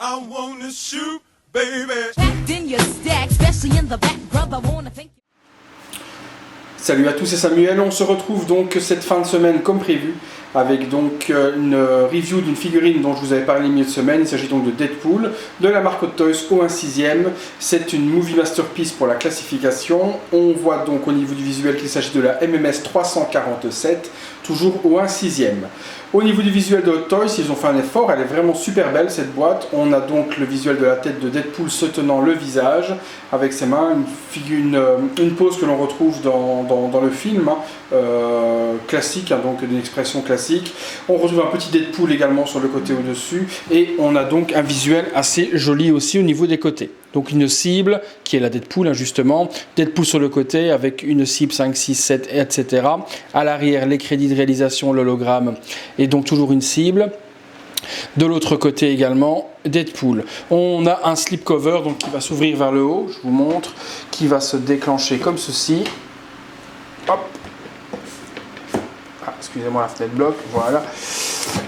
I wanna shoot, baby. Salut à tous, c'est Samuel. On se retrouve donc cette fin de semaine comme prévu avec donc une review d'une figurine dont je vous avais parlé milieu de semaine. Il s'agit donc de Deadpool de la marque Hot Toys au 1/6. C'est une movie masterpiece pour la classification. On voit donc au niveau du visuel qu'il s'agit de la MMS 347, toujours au 1/6. Au niveau du visuel de Hot Toys, ils ont fait un effort, elle est vraiment super belle cette boîte. On a donc le visuel de la tête de Deadpool se tenant le visage avec ses mains, une pose que l'on retrouve dans le film, classique, hein, donc d'une expression classique. On retrouve un petit Deadpool également sur le côté au-dessus et on a donc un visuel assez joli aussi au niveau des côtés. Donc une cible qui est la Deadpool, hein, justement, Deadpool sur le côté avec une cible 5, 6, 7, etc. À l'arrière, les crédits de réalisation, l'hologramme et donc toujours une cible. De l'autre côté également, Deadpool. On a un slipcover donc, qui va s'ouvrir vers le haut, je vous montre, qui va se déclencher comme ceci. Hop. Ah, excusez-moi, la fenêtre bloque, voilà.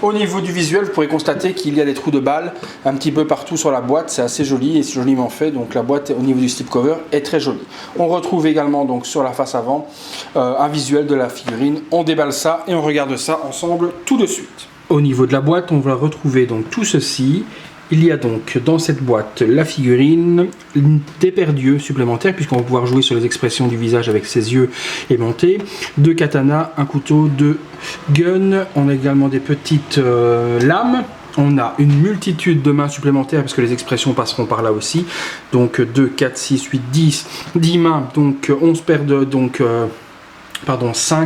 Au niveau du visuel, vous pourrez constater qu'il y a des trous de balles un petit peu partout sur la boîte. C'est assez joli et c'est joliment fait. Donc la boîte au niveau du slipcover est très jolie. On retrouve également donc sur la face avant un visuel de la figurine. On déballe ça et on regarde ça ensemble tout de suite. Au niveau de la boîte, on va retrouver donc tout ceci. Il y a donc dans cette boîte la figurine, des paires d'yeux supplémentaires puisqu'on va pouvoir jouer sur les expressions du visage avec ses yeux aimantés, deux katanas, un couteau, deux guns, on a également des petites lames, on a une multitude de mains supplémentaires parce que les expressions passeront par là aussi, donc 2, 4, 6, 8, 10 mains, donc 11 paires de...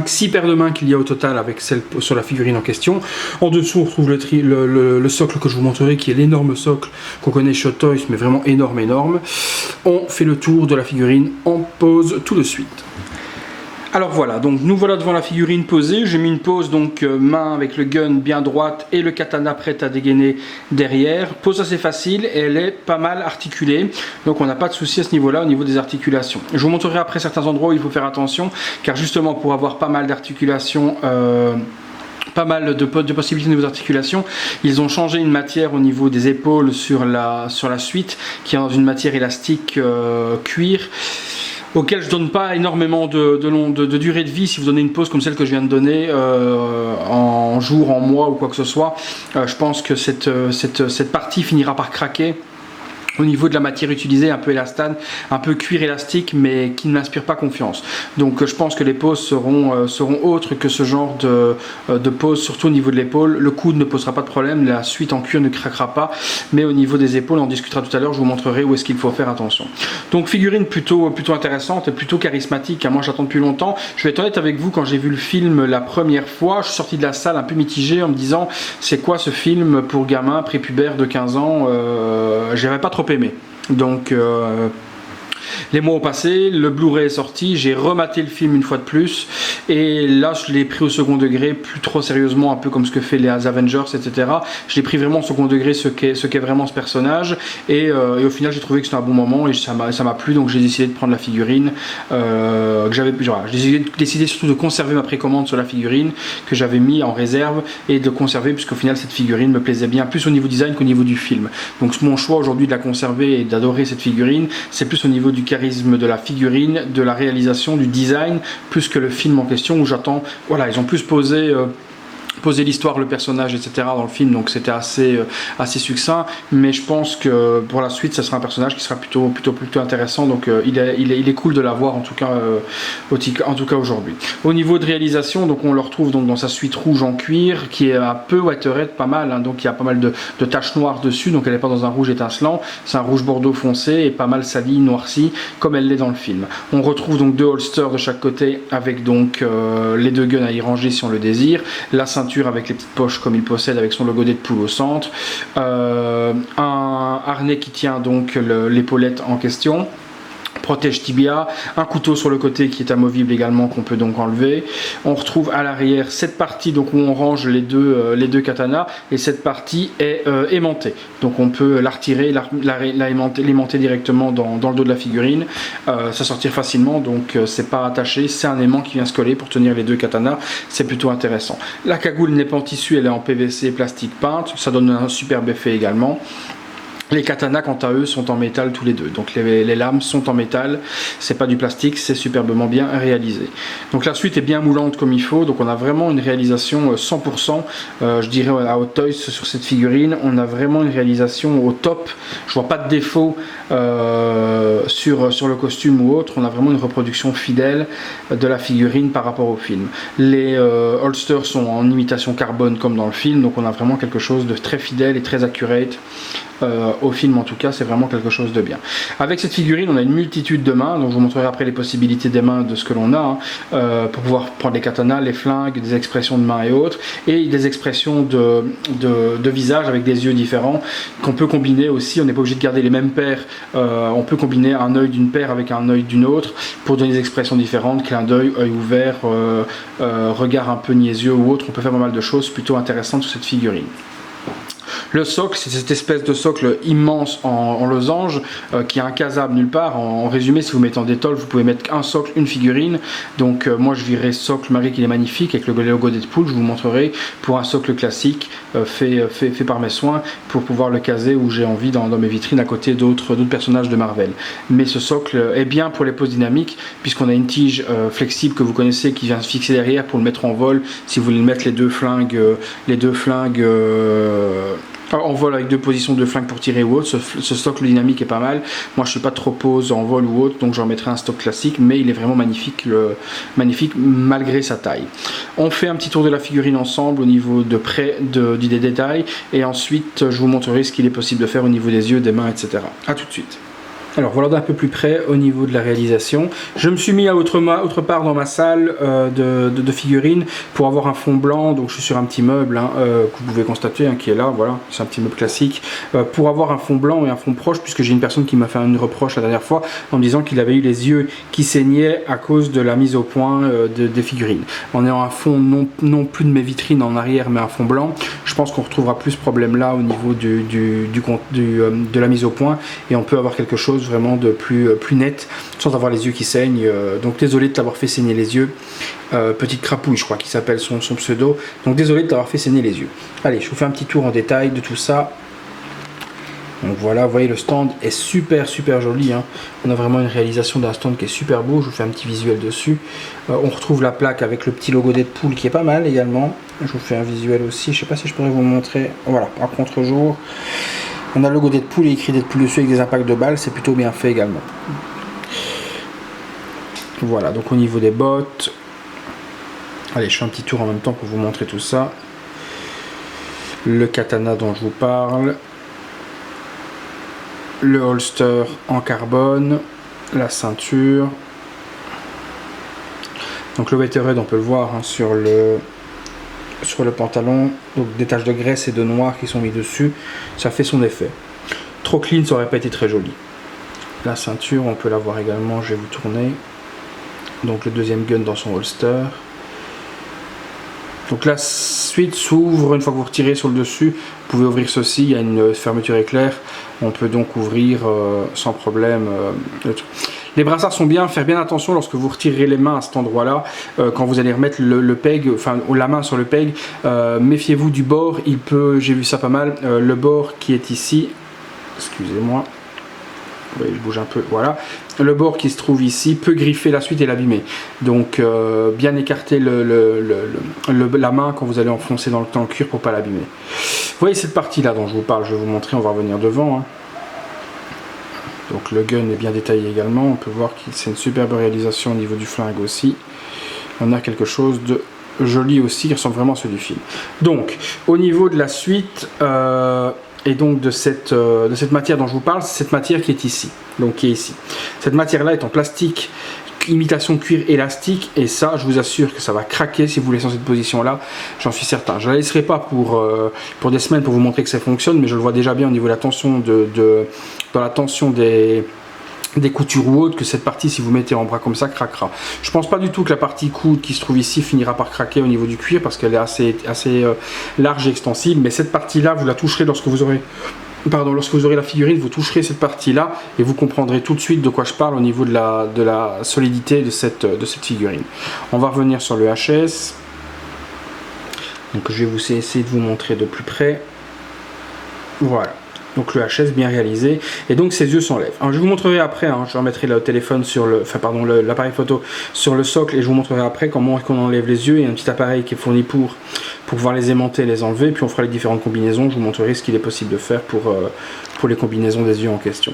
6 paires de mains qu'il y a au total avec celle sur la figurine en question. En dessous, on retrouve le socle que je vous montrerai, qui est l'énorme socle qu'on connaît chez Hot Toys, mais vraiment énorme. On fait le tour de la figurine en pose tout de suite. Alors voilà, donc nous voilà devant la figurine posée. J'ai mis une pose, donc main avec le gun bien droite et le katana prêt à dégainer derrière. Pose assez facile et elle est pas mal articulée. Donc on n'a pas de souci à ce niveau-là, au niveau des articulations. Je vous montrerai après certains endroits où il faut faire attention, car justement pour avoir pas mal d'articulations, pas mal de possibilités de niveau d'articulation, ils ont changé une matière au niveau des épaules sur la suite, qui est dans une matière élastique cuir, auquel je donne pas énormément de durée de vie. Si vous donnez une pose comme celle que je viens de donner en jour, en mois ou quoi que ce soit, je pense que cette partie finira par craquer. Au niveau de la matière utilisée, un peu élastane, un peu cuir élastique, mais qui ne m'inspire pas confiance. Donc je pense que les poses seront autres que ce genre de pose, surtout au niveau de l'épaule. Le coude ne posera pas de problème, la suite en cuir ne craquera pas, mais au niveau des épaules, on discutera tout à l'heure, je vous montrerai où est-ce qu'il faut faire attention. Donc figurine plutôt intéressante et plutôt charismatique, hein. Moi j'attends depuis longtemps. Je vais être honnête avec vous, quand j'ai vu le film la première fois, je suis sorti de la salle un peu mitigé en me disant c'est quoi ce film pour gamin prépubère de 15 ans, j'avais pas trop aimé. Donc les mois ont passé, le Blu-ray est sorti, j'ai rematé le film une fois de plus et là je l'ai pris au second degré, plus trop sérieusement, un peu comme ce que fait les Avengers, etc. Je l'ai pris vraiment au second degré, ce qu'est vraiment ce personnage et au final j'ai trouvé que c'était un bon moment et ça m'a plu, donc j'ai décidé de prendre la figurine que j'avais, j'ai décidé surtout de conserver ma précommande sur la figurine que j'avais mis en réserve et de conserver puisqu'au final cette figurine me plaisait bien plus au niveau design qu'au niveau du film. Donc mon choix aujourd'hui de la conserver et d'adorer cette figurine, c'est plus au niveau du charisme de la figurine, de la réalisation, du design, plus que le film en question où j'attends, voilà, ils ont plus posé l'histoire, le personnage, etc. dans le film, donc c'était assez succinct, mais je pense que pour la suite ça sera un personnage qui sera plutôt intéressant, donc il est cool de l'avoir en tout cas aujourd'hui. Au niveau de réalisation, donc on le retrouve donc dans sa suite rouge en cuir qui est un peu Waterhead, pas mal, hein, donc il y a pas mal de taches noires dessus, donc elle n'est pas dans un rouge étincelant, c'est un rouge bordeaux foncé et pas mal sali, noirci comme elle l'est dans le film. On retrouve donc deux holsters de chaque côté avec donc les deux guns à y ranger si on le désire, la ceinture avec les petites poches comme il possède avec son logo Deadpool au centre, un harnais qui tient donc l'épaulette en question, protège tibia, un couteau sur le côté qui est amovible également qu'on peut donc enlever. On retrouve à l'arrière cette partie donc où on range les deux katanas et cette partie est aimantée. Donc on peut la retirer, l'aimanter directement dans le dos de la figurine, ça sortir facilement, donc c'est pas attaché, c'est un aimant qui vient se coller pour tenir les deux katanas, c'est plutôt intéressant. La cagoule n'est pas en tissu, elle est en PVC plastique peinte, ça donne un superbe effet également. Les katanas, quant à eux, sont en métal tous les deux. Donc les lames sont en métal, c'est pas du plastique, c'est superbement bien réalisé. Donc la suite est bien moulante comme il faut. Donc on a vraiment une réalisation 100%, je dirais à Hot Toys sur cette figurine. On a vraiment une réalisation au top. Je vois pas de défaut sur le costume ou autre. On a vraiment une reproduction fidèle de la figurine par rapport au film. Les holsters sont en imitation carbone comme dans le film. Donc on a vraiment quelque chose de très fidèle et très accurate. Au film en tout cas, c'est vraiment quelque chose de bien. Avec cette figurine, on a une multitude de mains, donc je vous montrerai après les possibilités des mains de ce que l'on a, pour pouvoir prendre les katanas, les flingues, des expressions de mains et autres, et des expressions de visage avec des yeux différents qu'on peut combiner aussi. On n'est pas obligé de garder les mêmes paires, on peut combiner un œil d'une paire avec un œil d'une autre pour donner des expressions différentes, clin d'œil, œil ouvert, regard un peu niaiseux ou autre. On peut faire pas mal de choses plutôt intéressantes sur cette figurine. Le socle, c'est cette espèce de socle immense en losange qui est incasable nulle part. En résumé, si vous mettez en détol, vous pouvez mettre un socle, une figurine. Donc moi je virerai ce socle Marie qui est magnifique avec le logo Deadpool. Je vous montrerai pour un socle classique fait par mes soins pour pouvoir le caser où j'ai envie dans mes vitrines à côté d'autres personnages de Marvel. Mais ce socle est bien pour les poses dynamiques puisqu'on a une tige flexible que vous connaissez qui vient se fixer derrière pour le mettre en vol. Si vous voulez mettre les deux flingues en vol avec deux positions de flingue pour tirer ou autre, ce socle dynamique est pas mal. Moi je suis pas trop pose en vol ou autre, donc j'en mettrai un stock classique, mais il est vraiment magnifique, magnifique malgré sa taille. On fait un petit tour de la figurine ensemble au niveau de près des détails, et ensuite je vous montrerai ce qu'il est possible de faire au niveau des yeux, des mains, etc. A tout de suite. Alors voilà d'un peu plus près au niveau de la réalisation. Je me suis mis à autre part dans ma salle de figurines pour avoir un fond blanc. Donc je suis sur un petit meuble que vous pouvez constater qui est là. Voilà, c'est un petit meuble classique. Pour avoir un fond blanc et un fond proche, puisque j'ai une personne qui m'a fait une reproche la dernière fois en me disant qu'il avait eu les yeux qui saignaient à cause de la mise au point des figurines. En ayant un fond non plus de mes vitrines en arrière, mais un fond blanc, je pense qu'on retrouvera plus ce problème là au niveau de la mise au point, et on peut avoir quelque chose vraiment de plus net sans avoir les yeux qui saignent. Donc désolé de t'avoir fait saigner les yeux. Petite crapouille, je crois qu'il s'appelle son pseudo. Donc désolé de t'avoir fait saigner les yeux. Allez, je vous fais un petit tour en détail de tout ça. Donc voilà, vous voyez, le stand est super joli. On a vraiment une réalisation d'un stand qui est super beau. Je vous fais un petit visuel dessus. On retrouve la plaque avec le petit logo Deadpool qui est pas mal également. Je vous fais un visuel aussi. Je sais pas si je pourrais vous montrer. Voilà, à contre-jour. On a le logo Deadpool et écrit Deadpool dessus avec des impacts de balles, c'est plutôt bien fait également. Voilà, donc au niveau des bottes, allez, je fais un petit tour en même temps pour vous montrer tout ça. Le katana dont je vous parle, le holster en carbone, la ceinture. Donc le Wetterhead, on peut le voir sur le pantalon, donc des taches de graisse et de noir qui sont mis dessus, ça fait son effet. Trop clean, ça aurait pas été très joli. La ceinture, on peut la voir également, je vais vous tourner. Donc le deuxième gun dans son holster. Donc la suite s'ouvre une fois que vous retirez sur le dessus. Vous pouvez ouvrir ceci, il y a une fermeture éclair. On peut donc ouvrir sans problème le truc. Les brassards sont bien, faire bien attention lorsque vous retirerez les mains à cet endroit-là, quand vous allez remettre le peg, enfin la main sur le peg, méfiez-vous du bord, j'ai vu ça pas mal, le bord qui est ici, excusez-moi, je bouge un peu, voilà, le bord qui se trouve ici peut griffer la suite et l'abîmer. Donc bien écarter la main quand vous allez enfoncer dans le cuir pour pas l'abîmer. Vous voyez cette partie-là dont je vous parle, je vais vous montrer, on va revenir devant. Donc le gun est bien détaillé également, on peut voir que c'est une superbe réalisation au niveau du flingue aussi. On a quelque chose de joli aussi, qui ressemble vraiment à celui du film. Donc au niveau de la suite, et donc de cette matière dont je vous parle, c'est cette matière qui est ici. Donc qui est ici. Cette matière là est en plastique, imitation cuir élastique, et ça je vous assure que ça va craquer si vous laissez dans cette position là, j'en suis certain. Je ne la laisserai pas pour des semaines pour vous montrer que ça fonctionne, mais je le vois déjà bien au niveau de la tension dans la tension des coutures ou autres, que cette partie, si vous mettez en bras comme ça, craquera. Je pense pas du tout que la partie coude qui se trouve ici finira par craquer au niveau du cuir, parce qu'elle est assez large et extensible, mais cette partie là vous la toucherez lorsque vous aurez la figurine, vous toucherez cette partie-là et vous comprendrez tout de suite de quoi je parle au niveau de la solidité de cette figurine. On va revenir sur le HS. Donc je vais essayer de vous montrer de plus près. Voilà. Donc le HS bien réalisé, et donc ses yeux s'enlèvent. Alors je vous montrerai après, hein, je remettrai le téléphone sur le, enfin pardon, l'appareil photo sur le socle, et je vous montrerai après comment on enlève les yeux. Il y a un petit appareil qui est fourni pour pouvoir les aimanter, les enlever, puis on fera les différentes combinaisons. Je vous montrerai ce qu'il est possible de faire pour les combinaisons des yeux en question.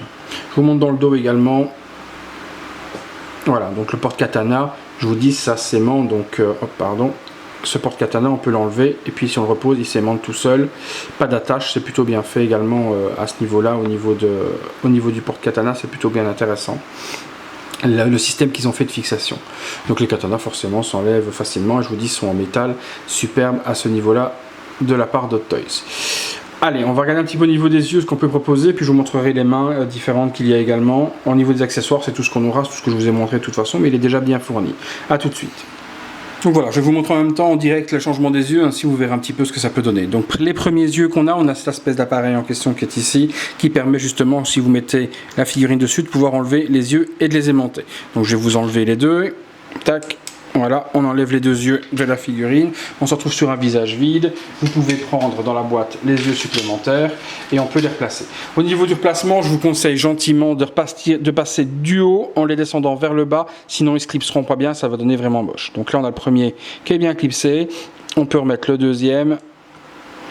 Je vous montre dans le dos également. Voilà, donc le porte-katana, je vous dis ça s'aimante, donc pardon. Ce porte-katana, on peut l'enlever, et puis si on le repose, il s'aimante tout seul. Pas d'attache, c'est plutôt bien fait également à ce niveau-là, au niveau du porte-katana, c'est plutôt bien intéressant. Le système qu'ils ont fait de fixation. Donc les katanas, forcément, s'enlèvent facilement, et je vous dis, sont en métal, superbe à ce niveau-là, de la part d'Hot Toys. Allez, on va regarder un petit peu au niveau des yeux ce qu'on peut proposer, puis je vous montrerai les mains différentes qu'il y a également. Au niveau des accessoires, c'est tout ce qu'on aura, c'est tout ce que je vous ai montré de toute façon, mais il est déjà bien fourni. A tout de suite. Donc voilà, je vais vous montrer en même temps en direct le changement des yeux, ainsi vous verrez un petit peu ce que ça peut donner. Donc les premiers yeux qu'on a, on a cette espèce d'appareil en question qui est ici, qui permet justement, si vous mettez la figurine dessus, de pouvoir enlever les yeux et de les aimanter. Donc je vais vous enlever les deux, tac. Voilà, on enlève les deux yeux de la figurine, on se retrouve sur un visage vide. Vous pouvez prendre dans la boîte les yeux supplémentaires et on peut les replacer. Au niveau du replacement, je vous conseille gentiment de passer du haut en les descendant vers le bas, sinon ils ne se clipseront pas bien, ça va donner vraiment moche. Donc là on a le premier qui est bien clipsé, on peut remettre le deuxième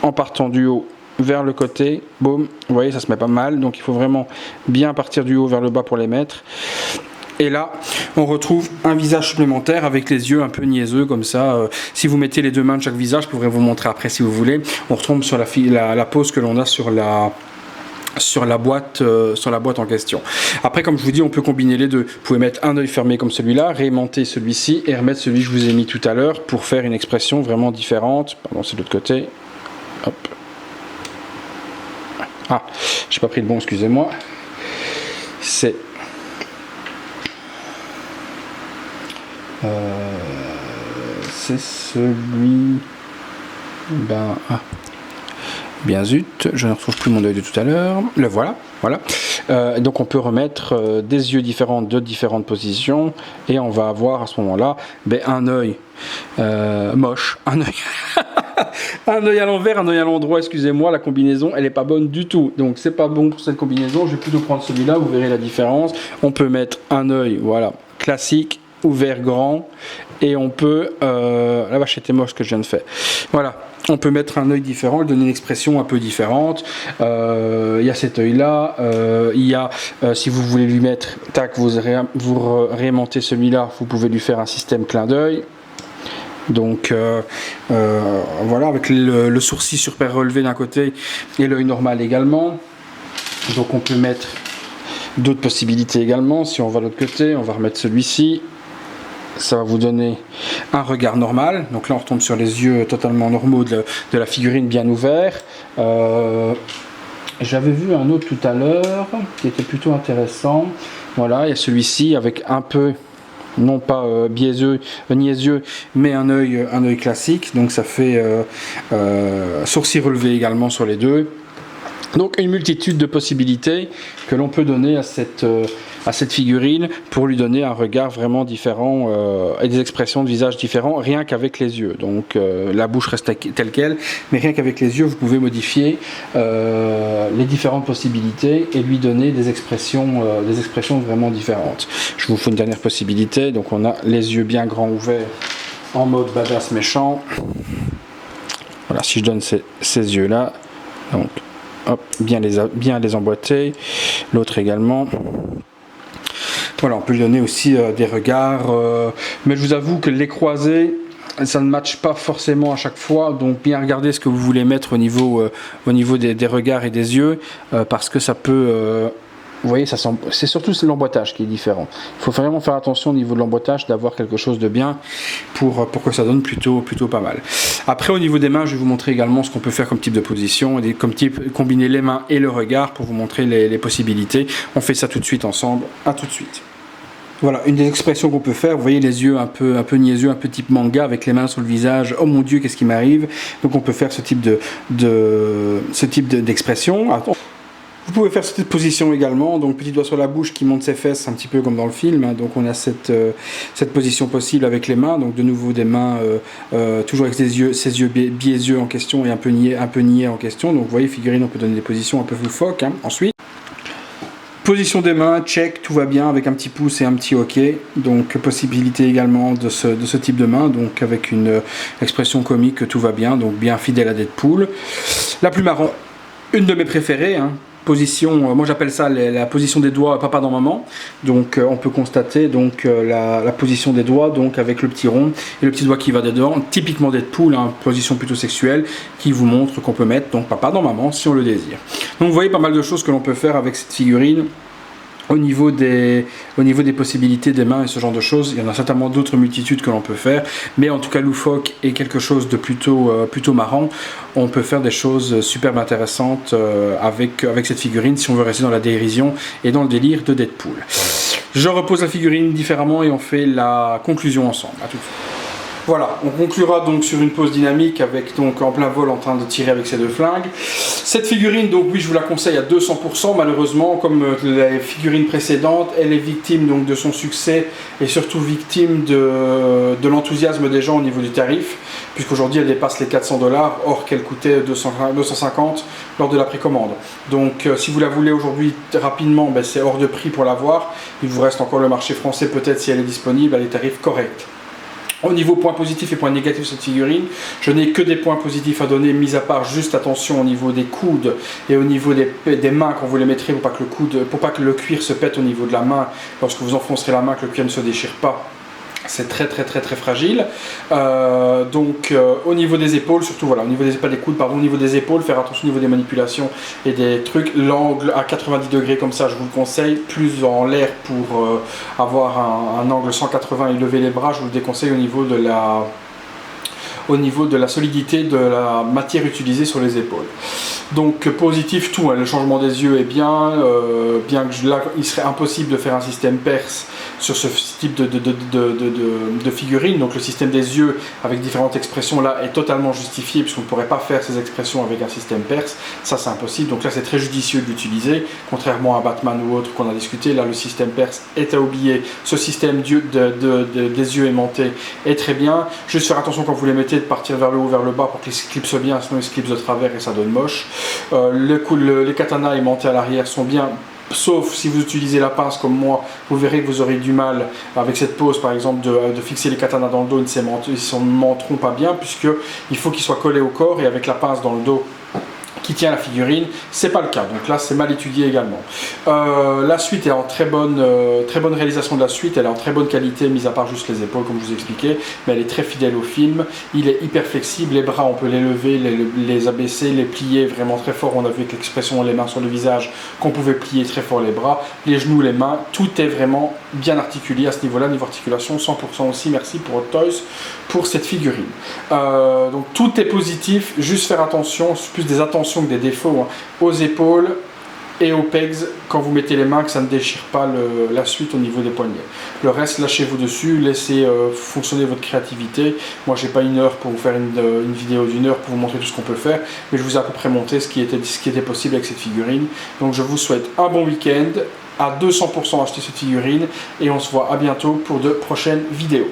en partant du haut vers le côté, boum, vous voyez ça se met pas mal, donc il faut vraiment bien partir du haut vers le bas pour les mettre. Et là, on retrouve un visage supplémentaire avec les yeux un peu niaiseux comme ça. Si vous mettez les deux mains de chaque visage, je pourrais vous montrer après si vous voulez. On retombe sur la pose que l'on a sur la boîte en question. Après, comme je vous dis, on peut combiner les deux. Vous pouvez mettre un œil fermé comme celui-là, réaimanter celui-ci et remettre celui que je vous ai mis tout à l'heure pour faire une expression vraiment différente. Pardon, c'est de l'autre côté. Hop. Ah, j'ai pas pris le bon, excusez-moi. C'est celui... Bien zut, je ne retrouve plus mon œil de tout à l'heure. Le voilà. Donc on peut remettre des yeux différents de différentes positions et on va avoir à ce moment-là un œil moche, un œil un œil à l'envers, un œil à l'endroit, excusez-moi, la combinaison elle n'est pas bonne du tout, donc c'est pas bon pour cette combinaison. Je vais plutôt prendre celui-là, vous verrez la différence. On peut mettre un œil, voilà, classique, ouvert grand, et on peut la vache était moche ce que je viens de faire, voilà, on peut mettre un œil différent, lui donner une expression un peu différente. Il y a cet œil là, il y a si vous voulez lui mettre, tac, vous réaimantez celui-là, vous pouvez lui faire un système clin d'œil. Donc voilà, avec le sourcil super relevé d'un côté et l'œil normal également. Donc on peut mettre d'autres possibilités également. Si on va de l'autre côté, on va remettre celui-ci. Ça va vous donner un regard normal. Donc là on retombe sur les yeux totalement normaux de la figurine bien ouverts. J'avais vu un autre tout à l'heure qui était plutôt intéressant. Voilà, il y a celui-ci avec un peu, non pas niaiseux, mais un œil classique. Donc ça fait sourcil relevé également sur les deux. Donc une multitude de possibilités que l'on peut donner à cette figurine pour lui donner un regard vraiment différent et des expressions de visage différents, rien qu'avec les yeux. Donc la bouche reste telle quelle, mais rien qu'avec les yeux vous pouvez modifier les différentes possibilités et lui donner des expressions vraiment différentes. Je vous fais une dernière possibilité. Donc on a les yeux bien grands ouverts en mode badass méchant. Voilà, si je donne ces yeux là, donc hop, bien les emboîter, l'autre également. Voilà, on peut lui donner aussi des regards, mais je vous avoue que les croisés, ça ne matche pas forcément à chaque fois, donc bien regarder ce que vous voulez mettre au niveau des regards et des yeux, parce que ça peut... vous voyez, c'est surtout l'emboîtage qui est différent. Il faut vraiment faire attention au niveau de l'emboîtage, d'avoir quelque chose de bien pour que ça donne plutôt pas mal. Après, au niveau des mains, je vais vous montrer également ce qu'on peut faire comme type de position, comme type combiner les mains et le regard pour vous montrer les possibilités. On fait ça tout de suite ensemble. À tout de suite. Voilà, une des expressions qu'on peut faire, vous voyez les yeux un peu niaiseux, un peu type manga, avec les mains sur le visage. Oh mon Dieu, qu'est-ce qui m'arrive? Donc on peut faire ce type d'expression. Vous pouvez faire cette position également, donc petit doigt sur la bouche qui monte ses fesses, un petit peu comme dans le film, hein. Donc on a cette position possible avec les mains, donc de nouveau des mains toujours avec ses yeux biaiseux en question et un peu niais en question. Donc vous voyez, figurine, on peut donner des positions un peu loufoques, hein. Ensuite, position des mains, check, tout va bien avec un petit pouce et un petit OK. Donc possibilité également de ce type de main, donc avec une expression comique que tout va bien, donc bien fidèle à Deadpool. La plus marrante, une de mes préférées, hein. Position, moi j'appelle ça la position des doigts papa dans maman. Donc on peut constater donc la position des doigts, donc avec le petit rond et le petit doigt qui va dedans, typiquement Deadpool, hein, position plutôt sexuelle, qui vous montre qu'on peut mettre donc papa dans maman si on le désire. Donc vous voyez pas mal de choses que l'on peut faire avec cette figurine. Au niveau des possibilités des mains et ce genre de choses, il y en a certainement d'autres multitudes que l'on peut faire, mais en tout cas loufoque est quelque chose de plutôt marrant. On peut faire des choses superbes intéressantes avec cette figurine si on veut rester dans la dérision et dans le délire de Deadpool. Je repose la figurine différemment et on fait la conclusion ensemble. À tout de suite. Voilà, on conclura donc sur une pose dynamique avec donc en plein vol en train de tirer avec ses deux flingues. Cette figurine, donc oui, je vous la conseille à 200%, malheureusement, comme les figurines précédentes, elle est victime donc de son succès et surtout victime de l'enthousiasme des gens au niveau du tarif, puisqu'aujourd'hui elle dépasse les 400$, or qu'elle coûtait 250 lors de la précommande. Donc si vous la voulez aujourd'hui rapidement, ben, c'est hors de prix pour l'avoir. Il vous reste encore le marché français peut-être si elle est disponible à des tarifs corrects. Au niveau points positifs et points négatifs de cette figurine, je n'ai que des points positifs à donner, mis à part juste attention au niveau des coudes et au niveau des mains quand vous les mettrez pour pas que le cuir se pète au niveau de la main lorsque vous enfoncerez la main, que le cuir ne se déchire pas. C'est très fragile. Au niveau des épaules, surtout voilà, au niveau des pas des coudes, pardon, au niveau des épaules, faire attention au niveau des manipulations et des trucs. L'angle à 90 degrés comme ça, je vous le conseille. Plus en l'air pour avoir un angle 180 et lever les bras, je vous le déconseille au niveau de la solidité de la matière utilisée sur les épaules. Donc positif tout, hein, le changement des yeux est bien, bien que là il serait impossible de faire un système perse sur ce type de figurine, donc le système des yeux avec différentes expressions là est totalement justifié puisqu'on ne pourrait pas faire ces expressions avec un système perse, ça c'est impossible, donc là c'est très judicieux de l'utiliser, contrairement à Batman ou autre qu'on a discuté, là le système perse est à oublier, ce système des yeux aimantés est très bien, juste faire attention quand vous les mettez de partir vers le haut, vers le bas pour qu'ils se clipsent bien, sinon ils se clipsent de travers et ça donne moche. Les katanas aimantés à l'arrière sont bien, sauf si vous utilisez la pince comme moi, vous verrez que vous aurez du mal avec cette pose par exemple de fixer les katanas dans le dos, ils ne s'aimanteront pas bien puisqu'il faut qu'ils soient collés au corps et avec la pince dans le dos qui tient la figurine, c'est pas le cas, donc là c'est mal étudié également. La suite est en très bonne réalisation de la suite, elle est en très bonne qualité, mis à part juste les épaules comme je vous ai expliqué, mais elle est très fidèle au film, il est hyper flexible, les bras on peut les lever, les abaisser, les plier vraiment très fort, on a vu avec l'expression les mains sur le visage qu'on pouvait plier très fort les bras, les genoux, les mains, tout est vraiment bien articulé à ce niveau-là, niveau articulation, 100% aussi, merci pour Hot Toys pour cette figurine. Donc tout est positif, juste faire attention, plus des attentions que des défauts, hein, aux épaules et aux pegs quand vous mettez les mains, que ça ne déchire pas la suite au niveau des poignets. Le reste, lâchez-vous dessus, laissez fonctionner votre créativité. Moi j'ai pas une heure pour vous faire une vidéo d'une heure pour vous montrer tout ce qu'on peut faire, mais je vous ai à peu près montré ce qui était possible avec cette figurine. Donc je vous souhaite un bon week-end, à 200% acheter cette figurine et on se voit à bientôt pour de prochaines vidéos.